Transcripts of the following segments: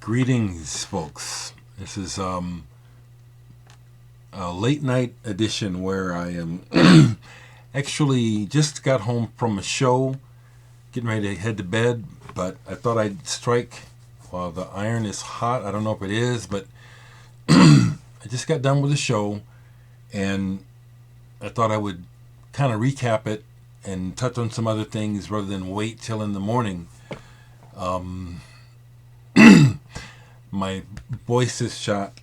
Greetings, folks. This is a late night edition where I am actually just got home from a show, getting ready to head to bed, but I thought I'd strike while the iron is hot. I don't know if it is, but I just got done with the show, and I thought I would kind of recap it and touch on some other things rather than wait till in the morning. My voice is shot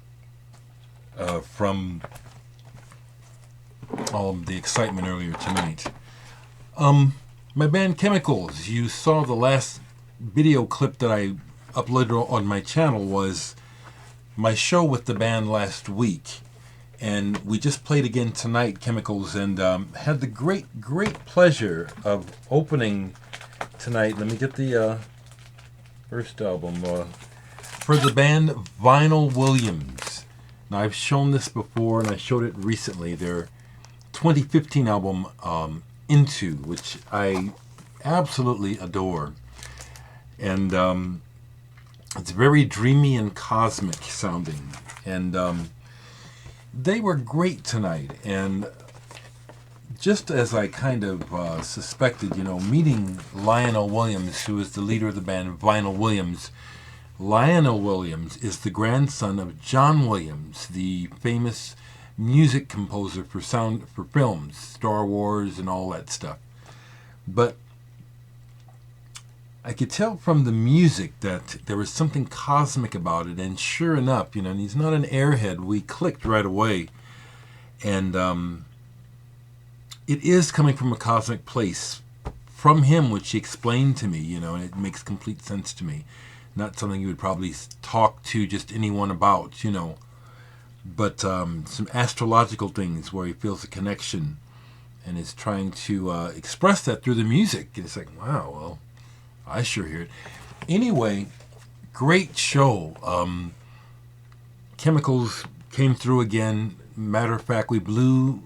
from all of the excitement earlier tonight. My band Chemicals, you saw the last video clip that I uploaded on my channel was my show with the band last week. And we just played again tonight, Chemicals, and had the great pleasure of opening tonight. Let me get the first album for the band Vinyl Williams. Now, I've shown this before, and I showed it recently. Their 2015 album, Into, which I absolutely adore. And it's very dreamy and cosmic sounding. And they were great tonight. And just as I kind of suspected, meeting Lionel Williams, who is the leader of the band Vinyl Williams. Lionel Williams is the grandson of John Williams, the famous music composer for films, Star Wars and all that stuff. But I could tell from the music that there was something cosmic about it, and sure enough, and he's not an airhead, we clicked right away. And it is coming from a cosmic place from him, which he explained to me, and it makes complete sense to me. Not something you would probably talk to just anyone about, but some astrological things where he feels a connection and is trying to express that through the music. And it's like, wow, well, I sure hear it. Anyway, great show. Chemicals came through again. Matter of fact, we blew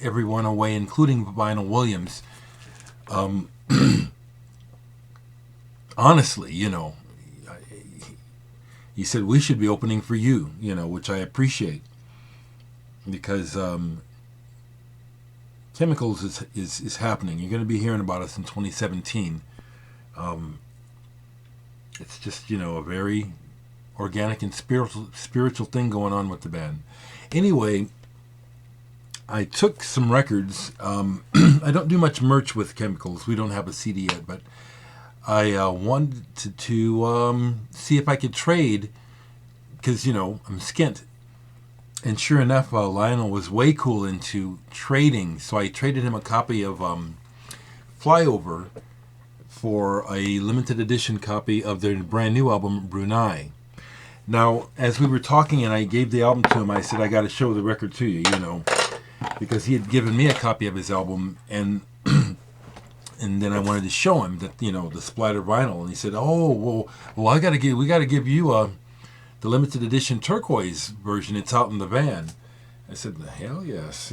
everyone away, including Vinyl Williams. Honestly, he said we should be opening for you, which I appreciate, because Chemicals is happening. You're going to be hearing about us in 2017. It's just a very organic and spiritual thing going on with the band. Anyway, I took some records. I don't do much merch with Chemicals. We don't have a CD yet, but I wanted to see if I could trade, because, I'm skint. And sure enough, Lionel was way cool into trading, so I traded him a copy of Flyover for a limited edition copy of their brand new album, Brunei. Now, as we were talking and I gave the album to him, I said, I got to show the record to you, because he had given me a copy of his album, and then I wanted to show him that, the splatter vinyl. And he said, "Oh, well, we got to give you the limited edition turquoise version. It's out in the van." I said, "Hell yes,"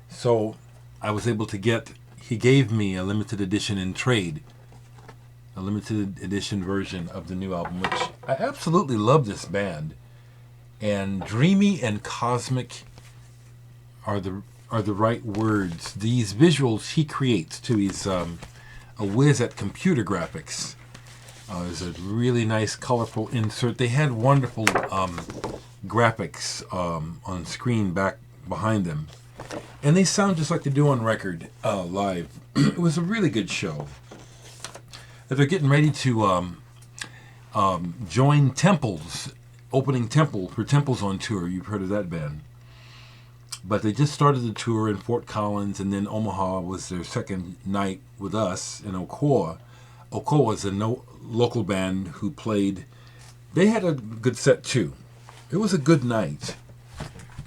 So I was able to he gave me a limited edition in trade, a limited edition version of the new album, which I absolutely love this band. And dreamy and cosmic are the right words. These visuals he creates too. He's a whiz at computer graphics. There's a really nice colorful insert. They had wonderful graphics on screen back behind them, and they sound just like they do on record live. It was a really good show. They're getting ready to join Temples, opening Temple for Temples on tour. You've heard of that band. But they just started the tour in Fort Collins, and then Omaha was their second night with us in Ocoa. Ocoa is a local band who played. They had a good set too. It was a good night,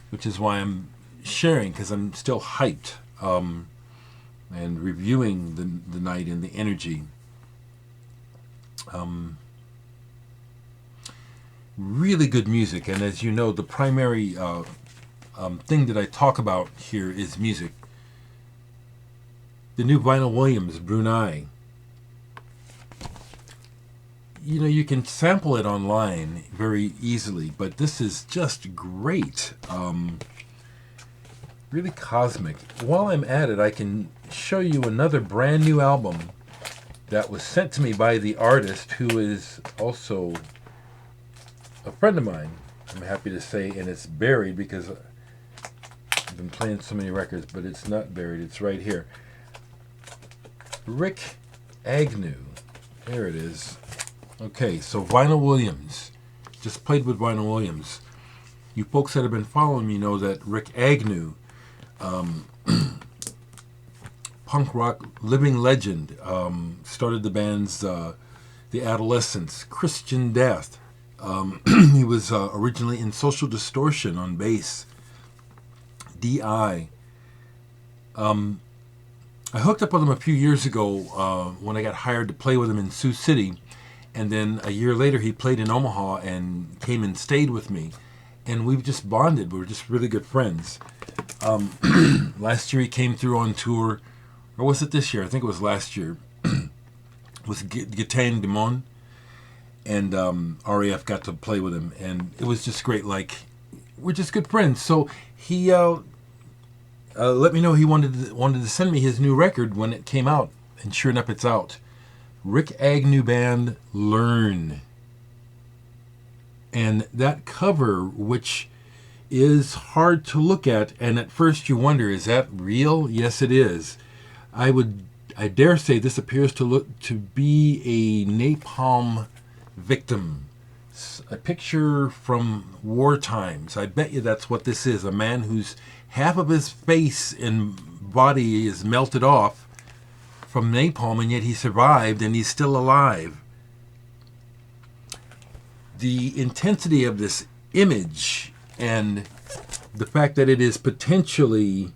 which is why I'm sharing, because I'm still hyped and reviewing the night and the energy. Really good music, and as you know, the primary thing that I talk about here is music. The new Vinyl Williams, Brunei. you can sample it online very easily, but this is just great. Really cosmic. While I'm at it, I can show you another brand new album that was sent to me by the artist, who is also a friend of mine, I'm happy to say, and it's buried because I've been playing so many records, but it's not buried. It's right here. Rikk Agnew. There it is. Okay, so Vinyl Williams. Just played with Vinyl Williams. You folks that have been following me know that Rikk Agnew, punk rock living legend, started the bands The Adolescents, Christian Death. He was originally in Social Distortion on bass. D.I. I hooked up with him a few years ago when I got hired to play with him in Sioux City. And then a year later, he played in Omaha and came and stayed with me. And we've just bonded. We were just really good friends. Last year, he came through on tour. Or was it this year? I think it was last year. With Gatain Dimon. And RAF got to play with him. And it was just great. Like, we're just good friends. So he let me know he wanted to send me his new record when it came out. And sure enough, it's out. Rikk Agnew Band, Learn. And that cover, which is hard to look at, and at first you wonder, is that real? Yes, it is. I dare say this appears to be a napalm victim. A picture from war times. I bet you that's what this is. A man whose half of his face and body is melted off from napalm, and yet he survived and he's still alive. The intensity of this image and the fact that it is potentially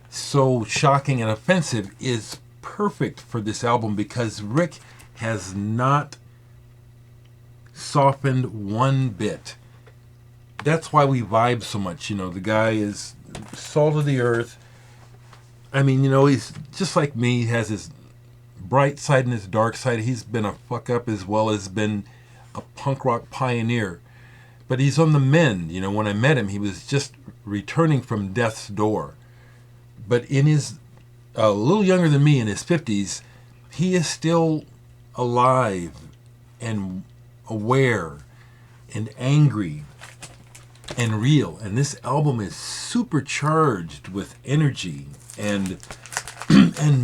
so shocking and offensive is perfect for this album, because Rikk has not softened one bit. That's why we vibe so much. The guy is salt of the earth. I mean, he's just like me. He has his bright side and his dark side. He's been a fuck up as well as been a punk rock pioneer. But he's on the mend. When I met him, he was just returning from death's door. But in his, a little younger than me, in his 50s, he is still alive and aware and angry and real. And this album is supercharged with energy and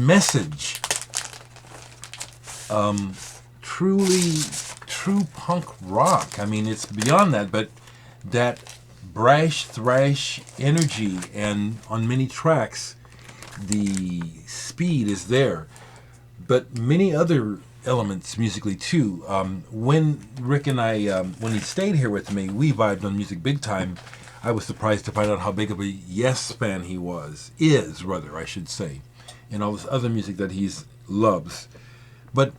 message. True punk rock. I mean, it's beyond that, but that brash thrash energy, and on many tracks the speed is there, but many other elements musically too. When Rikk and I, when he stayed here with me, we vibed on music big time. I was surprised to find out how big of a Yes fan he is rather, I should say, and all this other music that he loves. But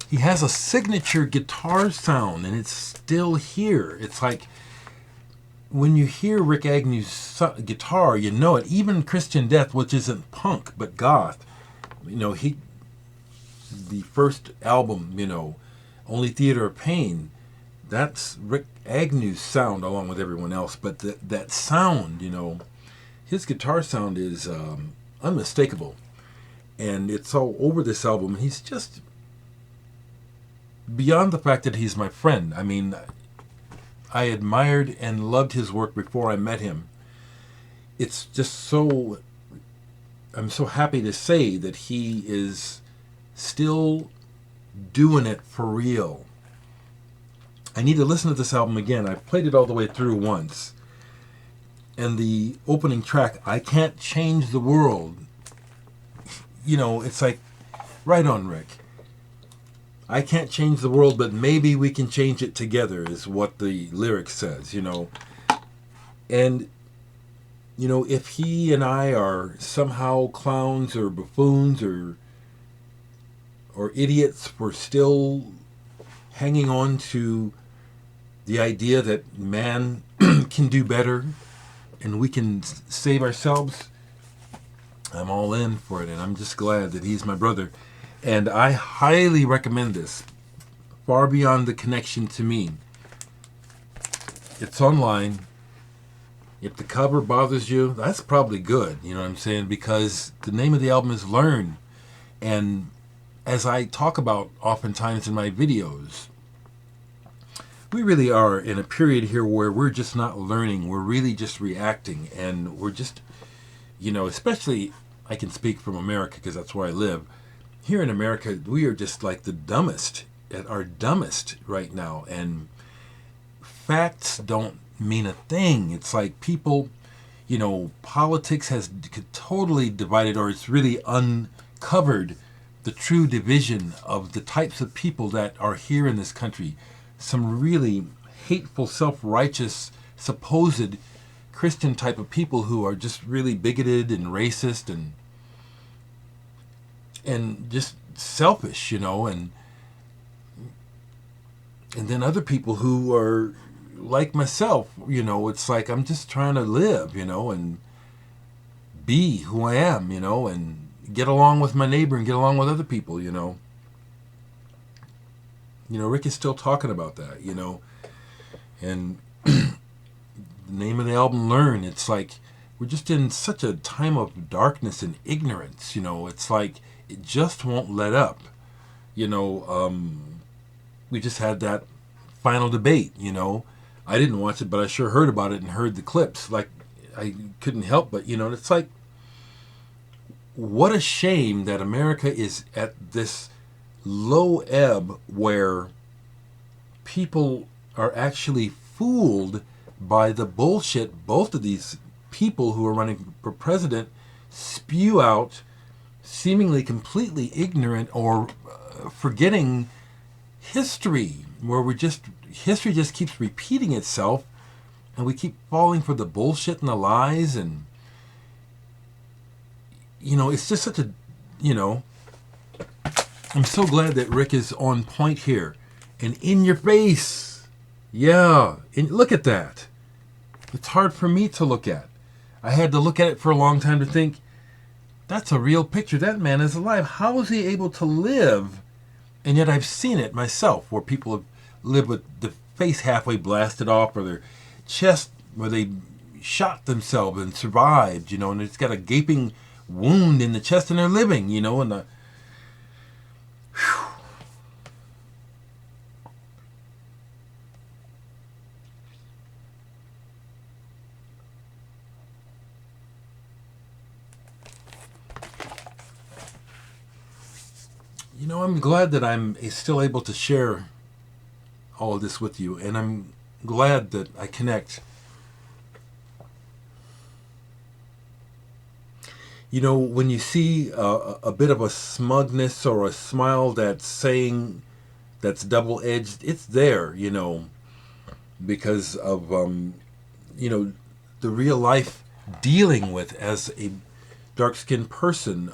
he has a signature guitar sound, and it's still here. It's like when you hear Rikk Agnew's guitar, you know it. Even Christian Death, which isn't punk but goth, the first album, Only Theater of Pain, that's Rikk Agnew's sound along with everyone else. But that sound, his guitar sound is unmistakable. And it's all over this album. He's just, beyond the fact that he's my friend, I mean, I admired and loved his work before I met him. It's just I'm so happy to say that he is still doing it for real. I need to listen to this album again. I've played it all the way through once. And the opening track, I Can't Change the World, it's like, right on, Rikk. I can't change the world, but maybe we can change it together, is what the lyric says, And, if he and I are somehow clowns or buffoons or idiots, we're still hanging on to the idea that man can do better and we can save ourselves. I'm all in for it, and I'm just glad that he's my brother. And I highly recommend this. far beyond the connection to me. It's online. If the cover bothers you, that's probably good, you know what I'm saying? Because the name of the album is Learn. And as I talk about oftentimes in my videos, we really are in a period here where we're just not learning. We're really just reacting. And we're just, especially, I can speak from America because that's where I live. Here in America, we are just like the dumbest, at our dumbest right now. And facts don't mean a thing. It's like people, politics has totally divided, or it's really uncovered the true division of the types of people that are here in this country. Some really hateful, self-righteous, supposed Christian type of people who are just really bigoted and racist and just selfish, and then other people who are like myself, it's like I'm just trying to live, and be who I am, and get along with my neighbor and get along with other people, Rikk is still talking about that, and the name of the album, Learn, it's like we're just in such a time of darkness and ignorance, it's like it just won't let up, we just had that final debate, I didn't watch it, but I sure heard about it and heard the clips. Like, I couldn't help but, it's like, what a shame that America is at this low ebb where people are actually fooled by the bullshit both of these people who are running for president spew out, seemingly completely ignorant or forgetting history, where history just keeps repeating itself, and we keep falling for the bullshit and the lies, and it's just such a, I'm so glad that Rikk is on point here and in your face. Yeah, and look at that. It's hard for me to look at. I had to look at it for a long time to think, that's a real picture. That man is alive. How is he able to live? And yet I've seen it myself, where people have lived with the face halfway blasted off, or their chest where they shot themselves and survived, and it's got a gaping wound in the chest, and they're living, and the... I'm glad that I'm still able to share all of this with you, and I'm glad that I connect. When you see a bit of a smugness or a smile that's double-edged, it's there, because of, the real life dealing with as a dark-skinned person,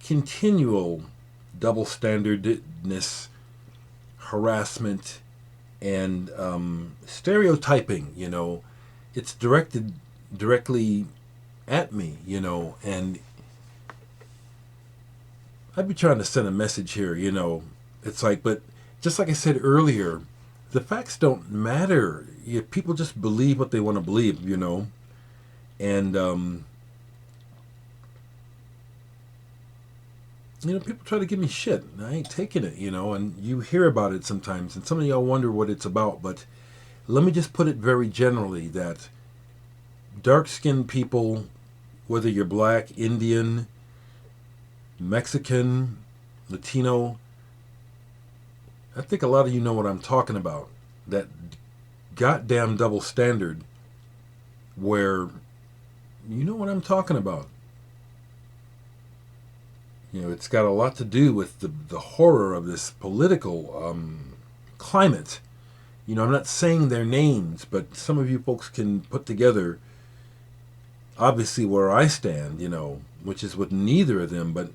continual double-standardness, harassment, and stereotyping, it's directly at me, and I'd be trying to send a message here, it's like, but just like I said earlier, the facts don't matter. People just believe what they want to believe, and people try to give me shit, and I ain't taking it, and you hear about it sometimes, and some of y'all wonder what it's about, but let me just put it very generally, that dark-skinned people, whether you're black, Indian, Mexican, Latino, I think a lot of you know what I'm talking about, that goddamn double standard where, you know what I'm talking about. It's got a lot to do with the horror of this political climate. I'm not saying their names, but some of you folks can put together, obviously, where I stand, which is with neither of them, but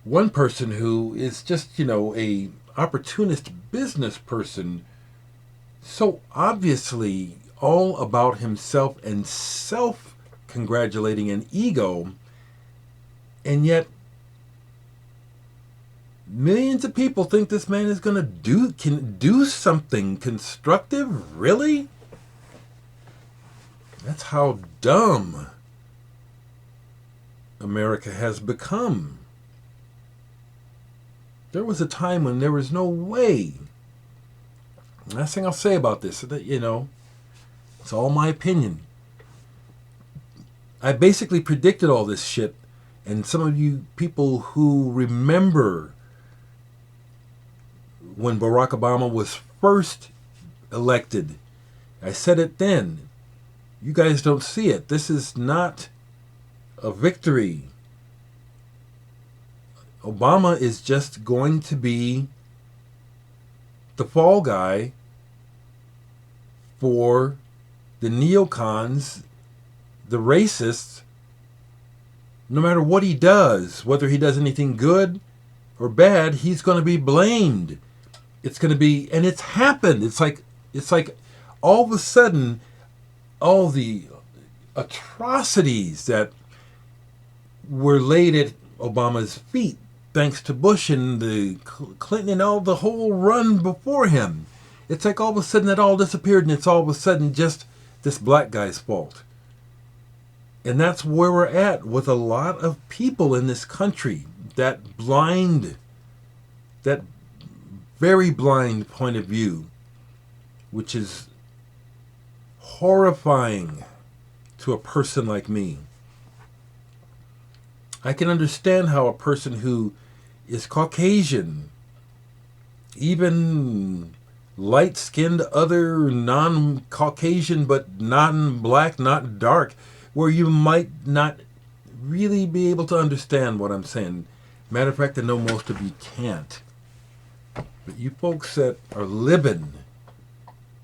one person who is just, a opportunist business person, so obviously all about himself and self-congratulating and ego, and yet Millions of people think this man is going to can do something constructive? Really? That's how dumb America has become. There was a time when there was no way. Last thing I'll say about this is that, it's all my opinion. I basically predicted all this shit, and some of you people who remember when Barack Obama was first elected, I said it then. You guys don't see it. This is not a victory. Obama is just going to be the fall guy for the neocons, the racists. No matter what he does, whether he does anything good or bad, he's going to be blamed. It's going to be, and it's happened. It's like all of a sudden, all the atrocities that were laid at Obama's feet, thanks to Bush and the Clinton and all the whole run before him. It's like all of a sudden that all disappeared, and it's all of a sudden just this black guy's fault. And that's where we're at with a lot of people in this country. That very blind point of view, which is horrifying to a person like me. I can understand how a person who is Caucasian, even light-skinned, other non-Caucasian, but non-black, not dark, where you might not really be able to understand what I'm saying. Matter of fact, I know most of you can't. But you folks that are living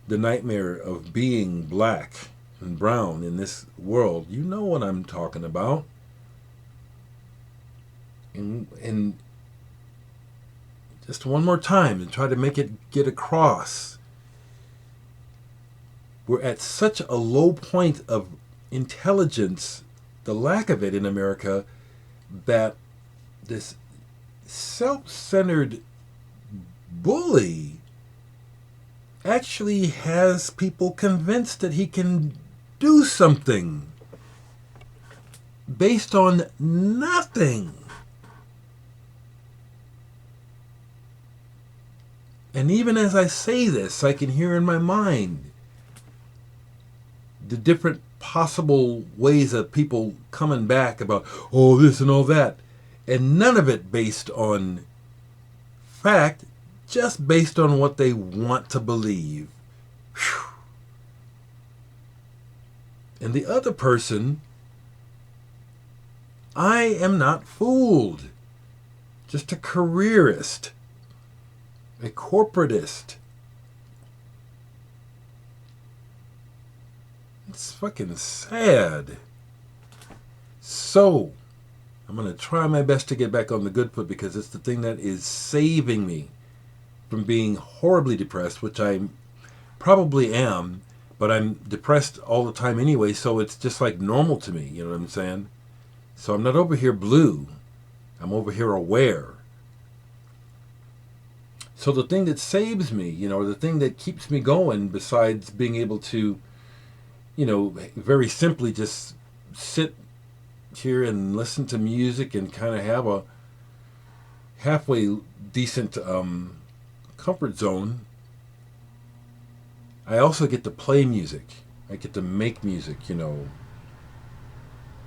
the nightmare of being black and brown in this world, you know what I'm talking about. And just one more time and try to make it get across. We're at such a low point of intelligence, the lack of it in America, that this self-centered bully actually has people convinced that he can do something based on nothing. And even as I say this, I can hear in my mind the different possible ways of people coming back about, oh, this and all that. And none of it based on fact, just based on what they want to believe. Whew. And the other person, I am not fooled. Just a careerist. A corporatist. It's fucking sad. So, I'm going to try my best to get back on the good foot because it's the thing that is saving me from being horribly depressed, which I probably am, but I'm depressed all the time anyway, so it's just like normal to me, you know what I'm saying? So I'm not over here blue. I'm over here aware. So the thing that saves me, the thing that keeps me going, besides being able to, very simply just sit here and listen to music and kind of have a halfway decent comfort zone, I also get to play music. I get to make music,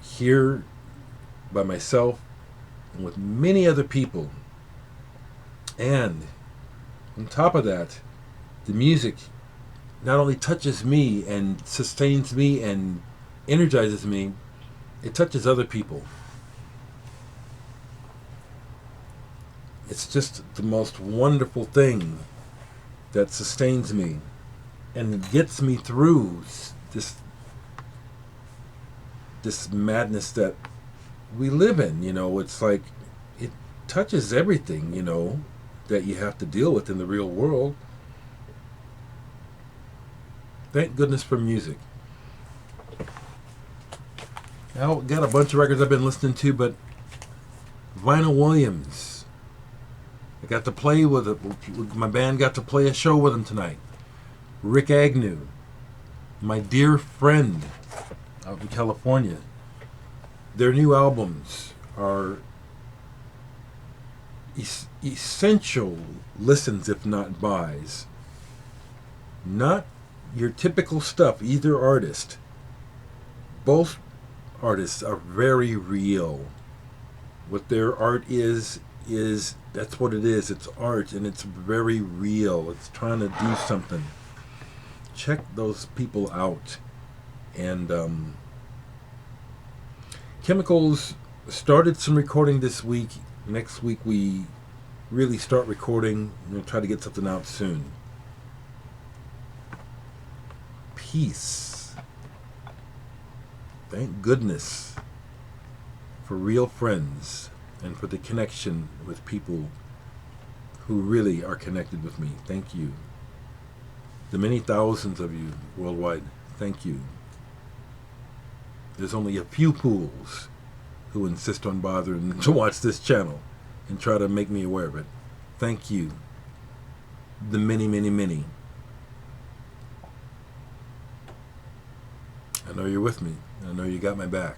here by myself and with many other people. And on top of that, the music not only touches me and sustains me and energizes me, it touches other people. It's just the most wonderful thing that sustains me and gets me through this madness that we live in. It's like it touches everything, that you have to deal with in the real world. Thank goodness for music. I got a bunch of records I've been listening to, but Vinyl Williams, got to play with my band got to play a show with him tonight. Rikk Agnew, my dear friend out in California. Their new albums are essential listens, if not buys. Not your typical stuff, either artist. Both artists are very real. What their art is that's what it is. It's art, and it's very real. It's trying to do something. Check those people out. And Chemicals started some recording this week. Next week we really start recording. We'll try to get something out soon. Peace. Thank goodness for real friends and for the connection with people who really are connected with me. Thank you. The many thousands of you worldwide, thank you. There's only a few fools who insist on bothering to watch this channel and try to make me aware of it. Thank you. The many, many, many. I know you're with me. I know you got my back.